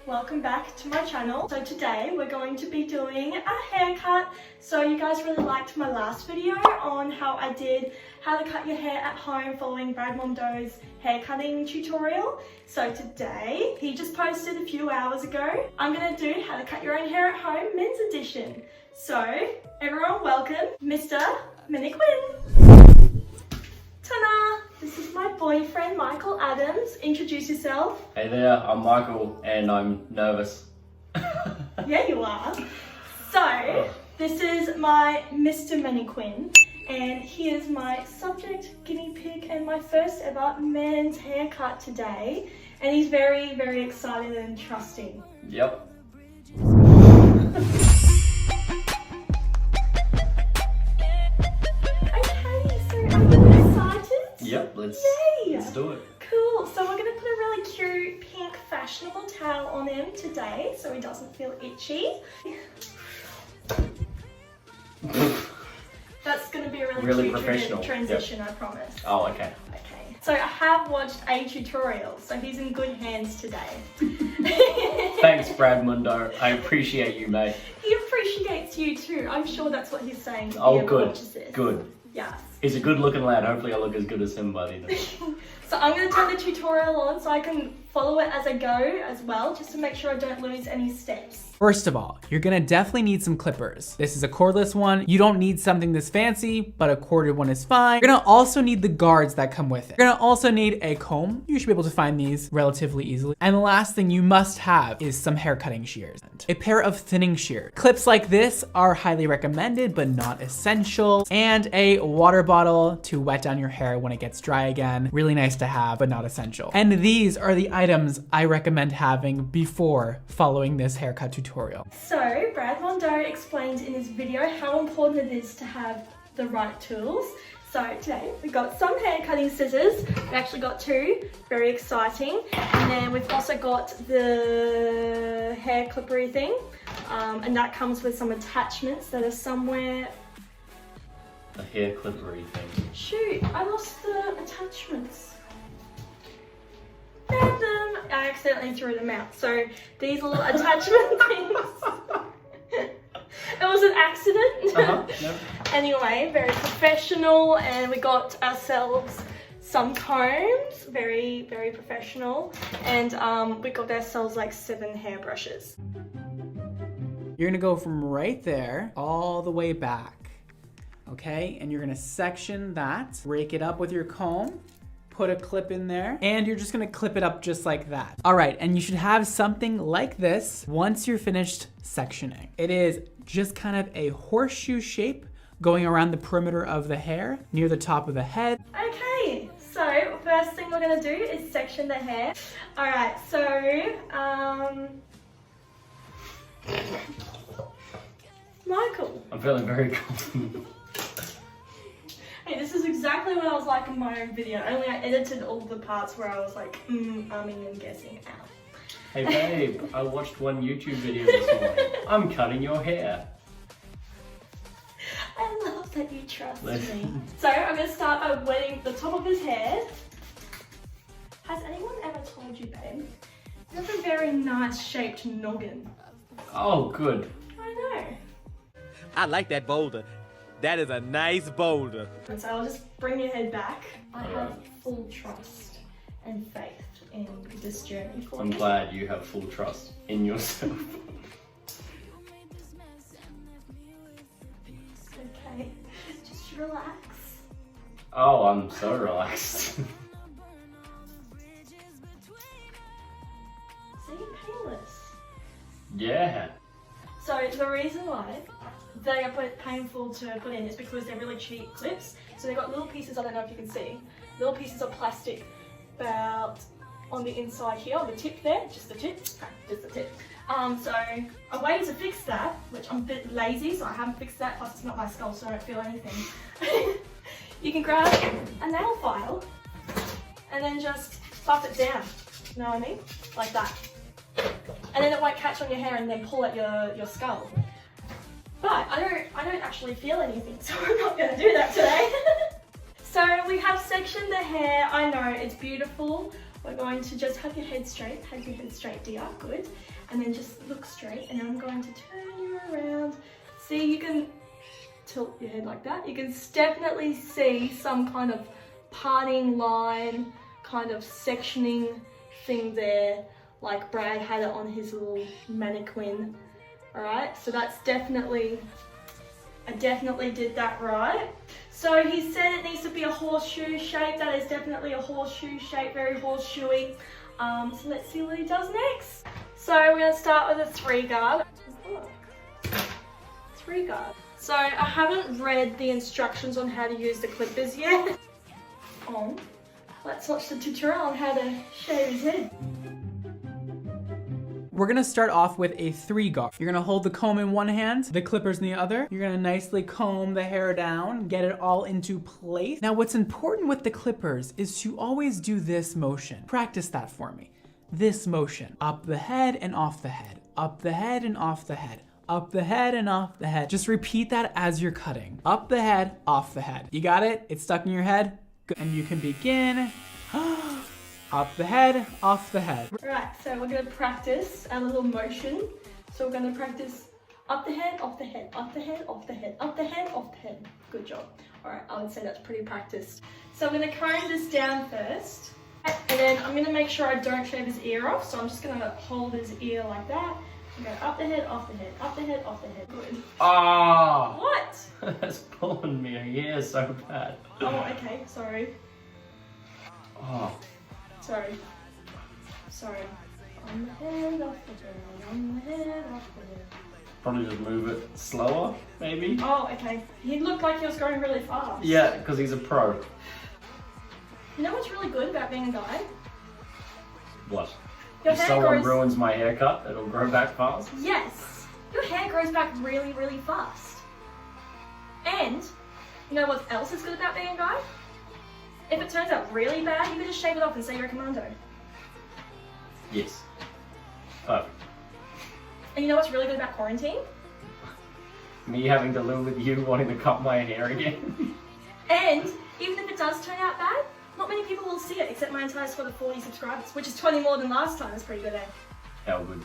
welcome back to my channel. So today we're going to be doing a haircut. So you guys really liked my last video on how to cut your hair at home following Brad Mondo's hair cutting tutorial. So today, he just posted a few hours ago, I'm gonna do how to cut your own hair at home men's edition. So everyone welcome Mr. Mannequin. Ta-da! This is my boyfriend, Michael Adams. Introduce yourself. Hey there, I'm Michael and I'm nervous. Yeah, you are. So, this is my Mr. Mannequin and he is my subject guinea pig and my first ever man's haircut today. And he's very, very excited and trusting. Yep. Yep, let's do it. Cool, so we're going to put a really cute pink fashionable towel on him today so he doesn't feel itchy. That's going to be a really cute professional transition, yep. I promise. Oh, okay. Okay, so I have watched a tutorial, so he's in good hands today. Thanks, Brad Mondo. I appreciate you, mate. He appreciates you too. I'm sure that's what he's saying. If oh, he ever good. Watches this. Good. Yes. He's a good looking lad. Hopefully I look as good as him by the end of it. So I'm going to turn the tutorial on so I can follow it as I go as well, just to make sure I don't lose any steps. First of all, you're gonna definitely need some clippers. This is a cordless one. You don't need something this fancy, but a corded one is fine. You're gonna also need the guards that come with it. You're gonna also need a comb. You should be able to find these relatively easily. And the last thing you must have is some hair cutting shears. A pair of thinning shears. Clips like this are highly recommended, but not essential. And a water bottle to wet down your hair when it gets dry again. Really nice to have, but not essential. And these are the items I recommend having before following this haircut tutorial. So, Brad Mondo explained in his video how important it is to have the right tools. So today we got some hair cutting scissors. We actually got two, very exciting. And then we've also got the hair clippery thing. And that comes with some attachments that are somewhere. A hair clippery thing. Shoot, I lost the attachments. I accidentally threw them out. So these little attachment things. It was an accident. No. Anyway, very professional, and we got ourselves some combs, very, very professional, and we got ourselves like 7 hairbrushes. You're gonna go from right there all the way back, okay? And you're gonna section that, rake it up with your comb, put a clip in there, and you're just gonna clip it up just like that. All right, and you should have something like this once you're finished sectioning. It is just kind of a horseshoe shape going around the perimeter of the hair near the top of the head. Okay, so first thing we're gonna do is section the hair. All right, so, Michael. I'm feeling very confident. Hey, this is exactly what I was like in my own video, only I edited all the parts where I was like, umming and guessing out. Hey babe, I watched one YouTube video this morning. I'm cutting your hair. I love that you trust me. So I'm going to start by wetting the top of his hair. Has anyone ever told you, babe? You have a very nice shaped noggin. Oh, good. I know. I like that boulder. That is a nice boulder. And so I'll just bring your head back. I have full trust and faith in this journey for I'm you. glad you have full trust in yourself. Okay, just relax. Oh, I'm so relaxed. See, painless. Yeah. So the reason why they are painful to put in is because they're really cheap clips. So they've got little pieces, I don't know if you can see, little pieces of plastic about on the inside here, on the tip there, just the tip, just the tip. So a way to fix that, which I'm a bit lazy, so I haven't fixed that, plus it's not my skull, so I don't feel anything. You can grab a nail file and then just buff it down, you know what I mean? Like that. And then it won't catch on your hair and then pull at your skull. But I don't actually feel anything, so I'm not gonna do that today. So we have sectioned the hair. I know, it's beautiful. we're going to just have your head straight, dear, good. And then just look straight, and I'm going to turn you around. See, you can tilt your head like that. You can definitely see some kind of parting line, kind of sectioning thing there, like Brad had it on his little mannequin. Alright, so that's definitely, I definitely did that right. So he said it needs to be a horseshoe shape. That is definitely a horseshoe shape, very horseshoey. So let's see what he does next. So we're going to start with a 3-guard. 3-guard. So I haven't read the instructions on how to use the clippers yet. Let's watch the tutorial on how to shave his head. We're gonna start off with a 3-guard. You're gonna hold the comb in one hand, the clippers in the other. You're gonna nicely comb the hair down, get it all into place. Now what's important with the clippers is to always do this motion. Practice that for me. This motion. Up the head and off the head. Up the head and off the head. Up the head and off the head. Just repeat that as you're cutting. Up the head, off the head. You got it? It's stuck in your head? Good. And you can begin. Up the head, off the head. Right, so we're going to practice a little motion. So we're going to practice up the head, off the head, up the head, off the head, up the head, off the head. Good job. Alright, I would say that's pretty practiced. So I'm going to comb this down first. And then I'm going to make sure I don't shave his ear off. So I'm just going to hold his ear like that. And go up the head, off the head, up the head, off the head. Good. Ah! What? That's pulling me here so bad. Oh, okay, sorry. Oh. Sorry. On the head, off the head, on the head, off the head. Probably just move it slower, maybe? Oh, okay. He looked like he was going really fast. Yeah, because he's a pro. You know what's really good about being a guy? What? Your If hair someone grows... ruins my haircut, it'll grow back fast? Yes! Your hair grows back really, really fast. And, you know what else is good about being a guy? If it turns out really bad, you can just shave it off and say you're a commando. Yes. Perfect. And you know what's really good about quarantine? Me having to live with you wanting to cut my hair again. And even if it does turn out bad, not many people will see it except my entire squad of 40 subscribers, which is 20 more than last time. That's pretty good, eh? How good.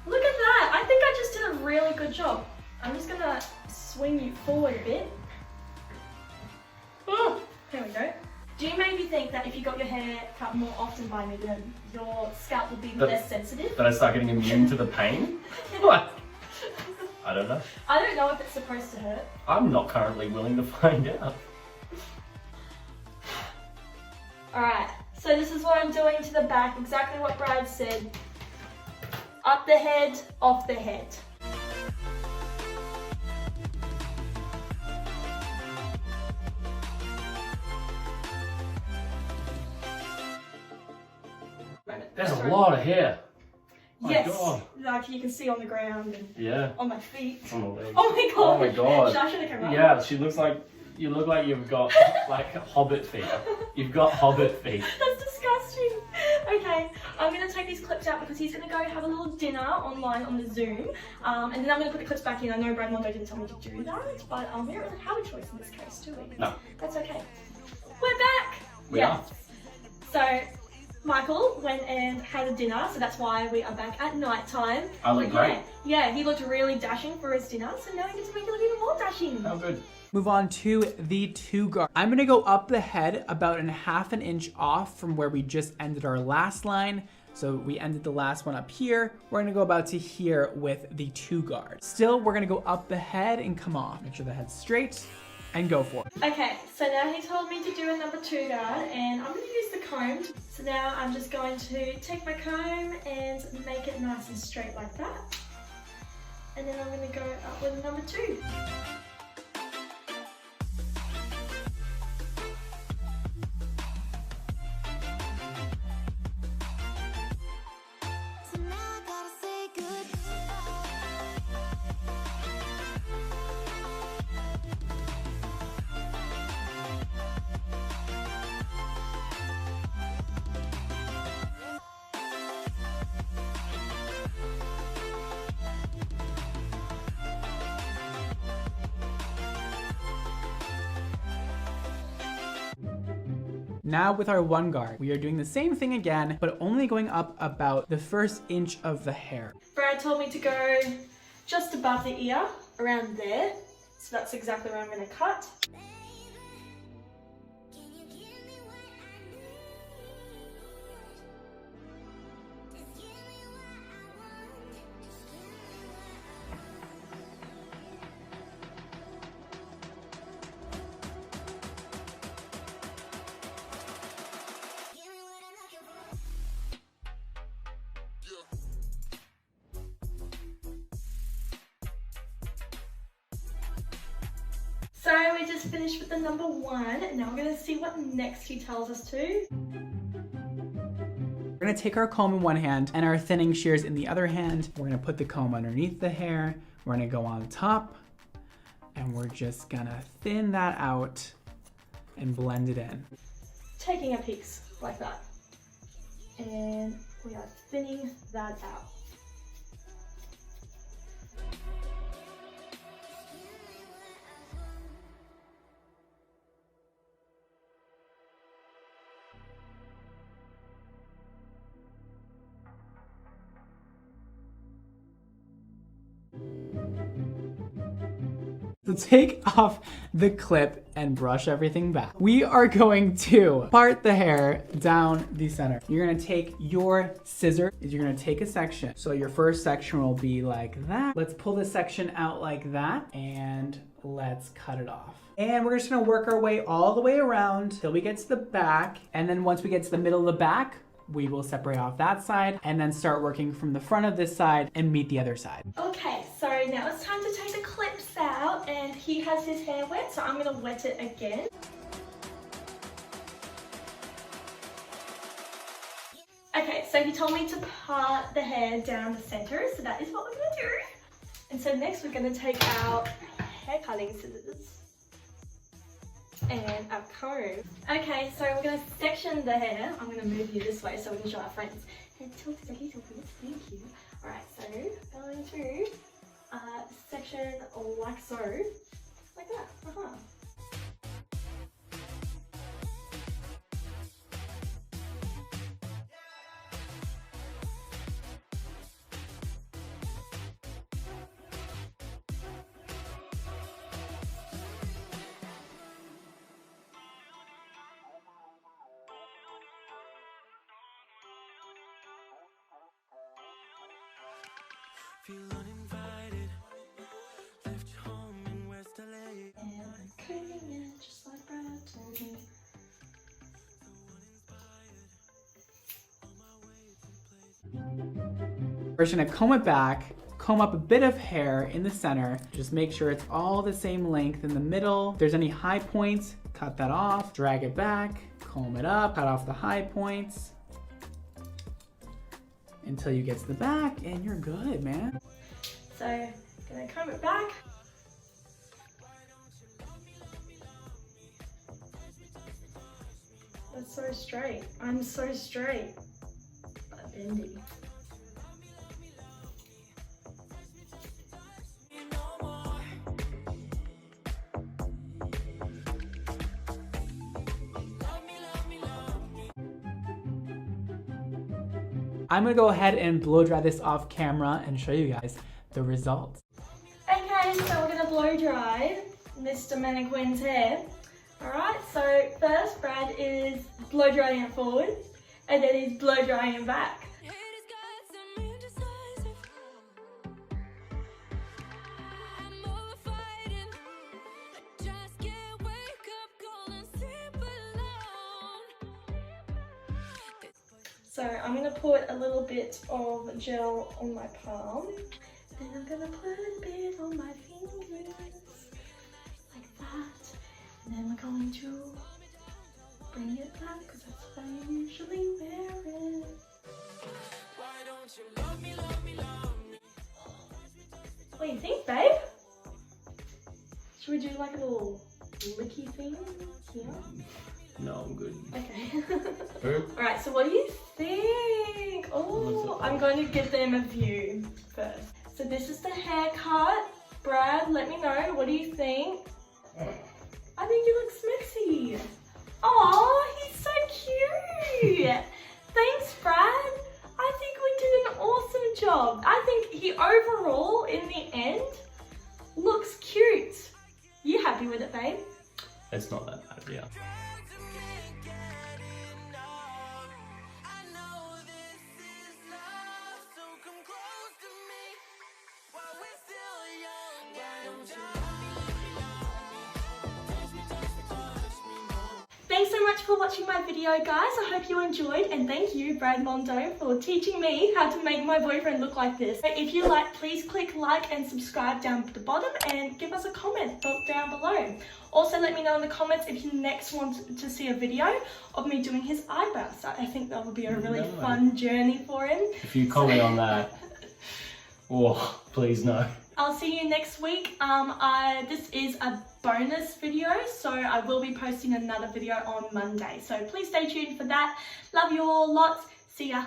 Look at that! I think I just did a really good job. I'm just gonna swing you forward a bit. Oh, there we go. Do you maybe think that if you got your hair cut more often by me, then your scalp would be less sensitive? That I start getting immune to the pain? What? I don't know. I don't know if it's supposed to hurt. I'm not currently willing to find out. Alright, so this is what I'm doing to the back, exactly what Brad said. Up the head, off the head. There's a lot of hair. My Yes, God. like you can see on the ground and Yeah. on my feet. On the legs. Oh my god! Oh my God. Should I show the camera? Yeah, she looks like, you look like you've got like hobbit feet. You've got hobbit feet. That's disgusting. Okay, I'm going to take these clips out because he's going to go have a little dinner online on the Zoom. And then I'm going to put the clips back in. I know Brad Mondo didn't tell me to do that, but we don't really have a choice in this case, do we? No. That's okay. We're back! We are. So, Michael went and had a dinner, so that's why we are back at night time. I look great. Yeah, he looked really dashing for his dinner, so now he gets to make it look even more dashing. How good. Move on to the 2-guard. I'm gonna go up the head about ½ an inch off from where we just ended our last line. So we ended the last one up here. We're gonna go about to here with the 2-guard. Still, we're gonna go up the head and come off. Make sure the head's straight and go for it. Okay, so now he told me to do a number 2 guard, and I'm gonna use the comb. So now I'm just going to take my comb and make it nice and straight like that. And then I'm gonna go up with a number 2. Now with our one guard, we are doing the same thing again, but only going up about the first inch of the hair. Brad told me to go just above the ear, around there. So that's exactly where I'm going to cut. So we just finished with the number 1. Now we're going to see what next he tells us to. We're gonna take our comb in one hand and our thinning shears in the other hand. We're gonna put the comb underneath the hair. We're gonna go on top and we're just gonna thin that out and blend it in. Taking a piece like that. And we are thinning that out. So take off the clip and brush everything back. We are going to part the hair down the center. You're gonna take your scissors, you're gonna take a section. So your first section will be like that. Let's pull this section out like that and let's cut it off. And we're just gonna work our way all the way around till we get to the back. And then once we get to the middle of the back, we will separate off that side and then start working from the front of this side and meet the other side. Okay, so now it's time to take the clips out, and he has his hair wet, so I'm gonna wet it again. Okay, so he told me to part the hair down the center, so that is what we're gonna do. And so next we're gonna take our hair cutting scissors and our comb. Okay, so we're gonna section the hair. I'm gonna move you this way so we can show our friends. And tilt, thank you. Alright, so going to section like so. Like that. Feel uninvited, left home in West LA. And I'm combing it just like Brad told me. We're just gonna comb it back, comb up a bit of hair in the center. Just make sure it's all the same length in the middle. If there's any high points, cut that off, drag it back, comb it up, cut off the high points until you get to the back and you're good, man. So, gonna comb it back. That's so straight. I'm so straight, but bendy. I'm gonna go ahead and blow dry this off camera and show you guys the results. Okay, so we're gonna blow dry Mr. Mannequin's hair. Alright, so first Brad is blow drying it forward, and then he's blow drying it back. So I'm going to put a little bit of gel on my palm, then I'm going to put a bit on my fingers, like that, and then we're going to bring it back because that's how I usually wear it. What do you think, babe? Should we do like a little licky thing here? No, I'm good. Okay. Alright, so what do you think? Oh, I'm going to give them a view first. So this is the haircut. Brad, let me know. What do you think? I think you look smexy. Aw, he's so cute. Thanks, Brad. I think we did an awesome job. I think he overall, in the end, looks cute. You happy with it, babe? It's not that bad, yeah. Thanks so much for watching my video, guys. I hope you enjoyed, and thank you, Brad Mondo, for teaching me how to make my boyfriend look like this. If you like, please click like and subscribe down at the bottom and give us a comment down below. Also, let me know in the comments if you next want to see a video of me doing his eyebrows. I think that would be a really fun journey for him. If you comment on that, oh, please no. I'll see you next week. This is a bonus video, so I will be posting another video on Monday. So please stay tuned for that. Love you all lots. See ya.